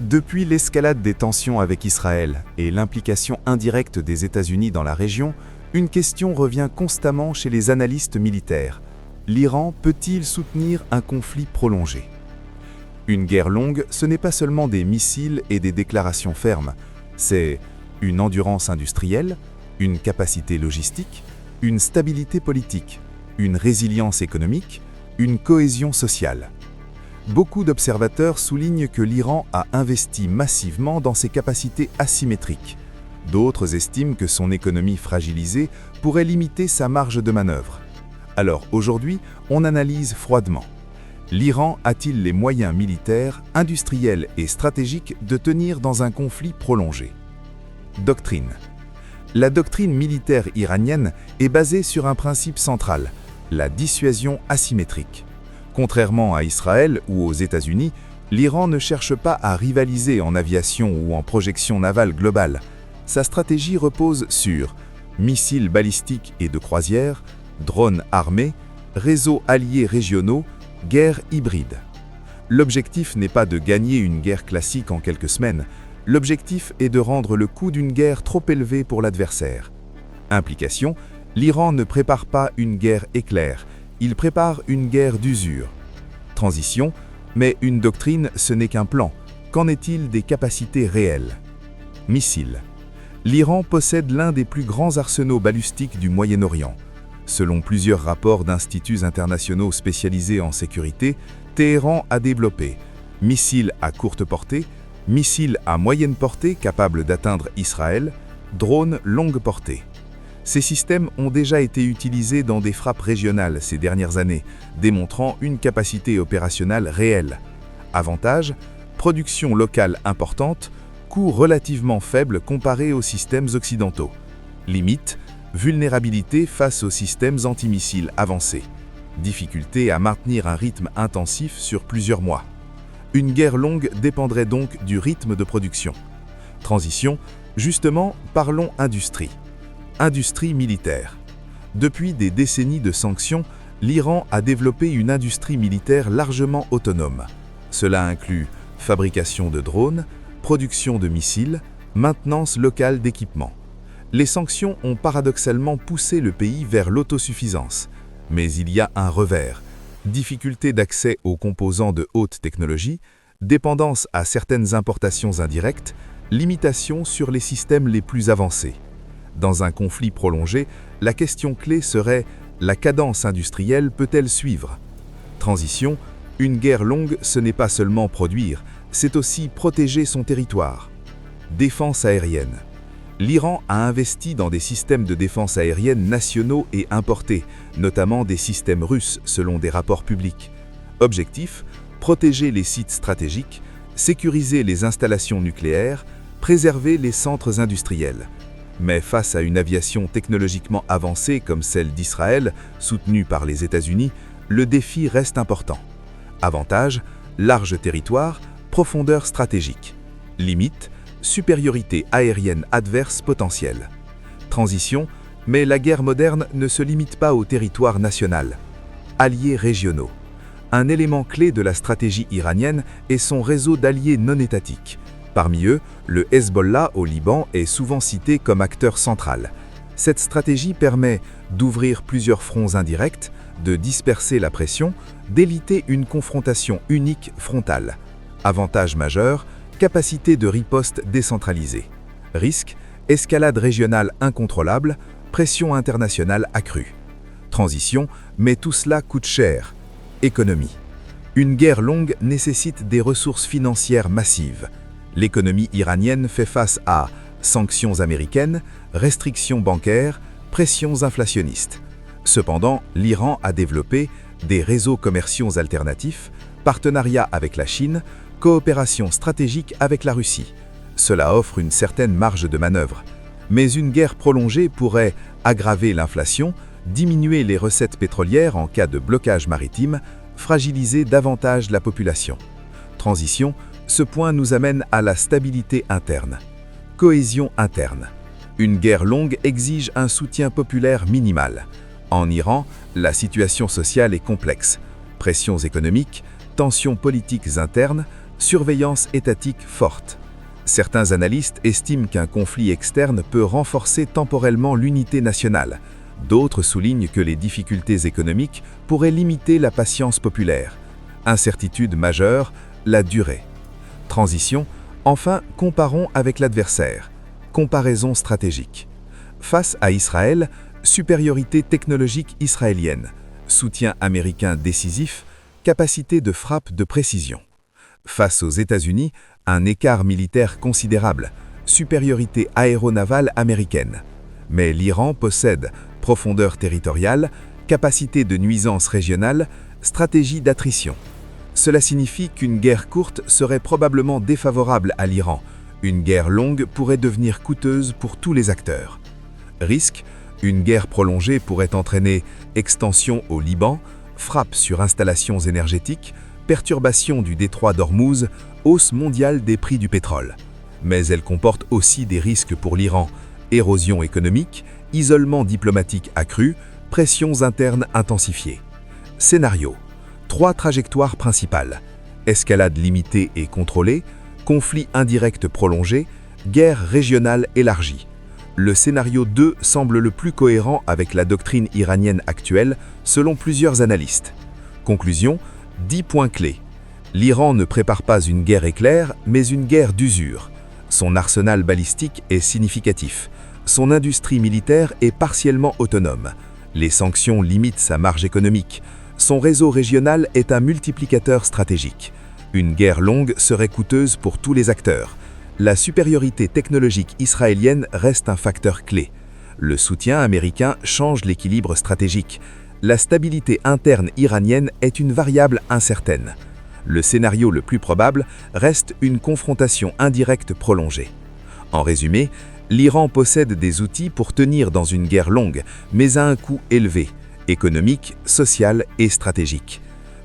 Depuis l'escalade des tensions avec Israël et l'implication indirecte des États-Unis dans la région, une question revient constamment chez les analystes militaires. L'Iran peut-il soutenir un conflit prolongé? Une guerre longue, ce n'est pas seulement des missiles et des déclarations fermes, c'est une endurance industrielle, une capacité logistique, une stabilité politique, une résilience économique, une cohésion sociale. Beaucoup d'observateurs soulignent que l'Iran a investi massivement dans ses capacités asymétriques. D'autres estiment que son économie fragilisée pourrait limiter sa marge de manœuvre. Alors aujourd'hui, on analyse froidement. L'Iran a-t-il les moyens militaires, industriels et stratégiques de tenir dans un conflit prolongé? Doctrine. La doctrine militaire iranienne est basée sur un principe central, la dissuasion asymétrique. Contrairement à Israël ou aux États-Unis, l'Iran ne cherche pas à rivaliser en aviation ou en projection navale globale. Sa stratégie repose sur missiles balistiques et de croisière, drones armés, réseaux alliés régionaux, guerre hybride. L'objectif n'est pas de gagner une guerre classique en quelques semaines, l'objectif est de rendre le coût d'une guerre trop élevé pour l'adversaire. Implication, l'Iran ne prépare pas une guerre éclair, il prépare une guerre d'usure. Transition, mais une doctrine, ce n'est qu'un plan. Qu'en est-il des capacités réelles? Missiles. L'Iran possède l'un des plus grands arsenaux balistiques du Moyen-Orient. Selon plusieurs rapports d'instituts internationaux spécialisés en sécurité, Téhéran a développé missiles à courte portée, missiles à moyenne portée capables d'atteindre Israël, drones longue portée. Ces systèmes ont déjà été utilisés dans des frappes régionales ces dernières années, démontrant une capacité opérationnelle réelle. Avantage, production locale importante, coût relativement faible comparé aux systèmes occidentaux. Limite, vulnérabilité face aux systèmes antimissiles avancés. Difficulté à maintenir un rythme intensif sur plusieurs mois. Une guerre longue dépendrait donc du rythme de production. Transition, justement, parlons industrie. Industrie militaire. Depuis des décennies de sanctions, l'Iran a développé une industrie militaire largement autonome. Cela inclut fabrication de drones, production de missiles, maintenance locale d'équipements. Les sanctions ont paradoxalement poussé le pays vers l'autosuffisance. Mais il y a un revers. Difficulté d'accès aux composants de haute technologie, dépendance à certaines importations indirectes, limitation sur les systèmes les plus avancés. Dans un conflit prolongé, la question clé serait « la cadence industrielle peut-elle suivre ?» Transition, une guerre longue, ce n'est pas seulement produire, c'est aussi protéger son territoire. Défense aérienne. L'Iran a investi dans des systèmes de défense aérienne nationaux et importés, notamment des systèmes russes selon des rapports publics. Objectif, protéger les sites stratégiques, sécuriser les installations nucléaires, préserver les centres industriels. Mais face à une aviation technologiquement avancée comme celle d'Israël, soutenue par les États-Unis, le défi reste important. Avantage, large territoire, profondeur stratégique. Limite, supériorité aérienne adverse potentielle. Transition, mais la guerre moderne ne se limite pas au territoire national. Alliés régionaux. Un élément clé de la stratégie iranienne est son réseau d'alliés non étatiques. Parmi eux, le Hezbollah au Liban est souvent cité comme acteur central. Cette stratégie permet d'ouvrir plusieurs fronts indirects, de disperser la pression, d'éviter une confrontation unique frontale. Avantage majeur, capacité de riposte décentralisée. Risque, escalade régionale incontrôlable, pression internationale accrue. Transition, mais tout cela coûte cher. Économie. Une guerre longue nécessite des ressources financières massives. L'économie iranienne fait face à sanctions américaines, restrictions bancaires, pressions inflationnistes. Cependant, l'Iran a développé des réseaux commerciaux alternatifs, partenariats avec la Chine, coopération stratégique avec la Russie. Cela offre une certaine marge de manœuvre. Mais une guerre prolongée pourrait aggraver l'inflation, diminuer les recettes pétrolières en cas de blocage maritime, fragiliser davantage la population. Transition, ce point nous amène à la stabilité interne. Cohésion interne. Une guerre longue exige un soutien populaire minimal. En Iran, la situation sociale est complexe. Pressions économiques, tensions politiques internes, surveillance étatique forte. Certains analystes estiment qu'un conflit externe peut renforcer temporellement l'unité nationale. D'autres soulignent que les difficultés économiques pourraient limiter la patience populaire. Incertitude majeure, la durée. Transition, enfin, comparons avec l'adversaire. Comparaison stratégique. Face à Israël, supériorité technologique israélienne, soutien américain décisif, capacité de frappe de précision. Face aux États-Unis, un écart militaire considérable, supériorité aéronavale américaine. Mais l'Iran possède profondeur territoriale, capacité de nuisance régionale, stratégie d'attrition. Cela signifie qu'une guerre courte serait probablement défavorable à l'Iran. Une guerre longue pourrait devenir coûteuse pour tous les acteurs. Risque, une guerre prolongée pourrait entraîner extension au Liban, frappe sur installations énergétiques, perturbation du détroit d'Ormuz, hausse mondiale des prix du pétrole. Mais elle comporte aussi des risques pour l'Iran, érosion économique, isolement diplomatique accru, pressions internes intensifiées. Scénario. 3 trajectoires principales. Escalade limitée et contrôlée, conflit indirect prolongé, guerre régionale élargie. Le scénario 2 semble le plus cohérent avec la doctrine iranienne actuelle, selon plusieurs analystes. Conclusion, 10 points clés. L'Iran ne prépare pas une guerre éclair, mais une guerre d'usure. Son arsenal balistique est significatif. Son industrie militaire est partiellement autonome. Les sanctions limitent sa marge économique. Son réseau régional est un multiplicateur stratégique. Une guerre longue serait coûteuse pour tous les acteurs. La supériorité technologique israélienne reste un facteur clé. Le soutien américain change l'équilibre stratégique. La stabilité interne iranienne est une variable incertaine. Le scénario le plus probable reste une confrontation indirecte prolongée. En résumé, l'Iran possède des outils pour tenir dans une guerre longue, mais à un coût élevé, économique, social et stratégique.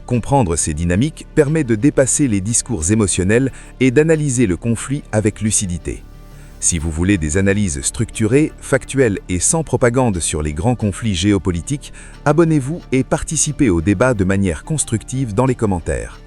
Comprendre ces dynamiques permet de dépasser les discours émotionnels et d'analyser le conflit avec lucidité. Si vous voulez des analyses structurées, factuelles et sans propagande sur les grands conflits géopolitiques, abonnez-vous et participez au débat de manière constructive dans les commentaires.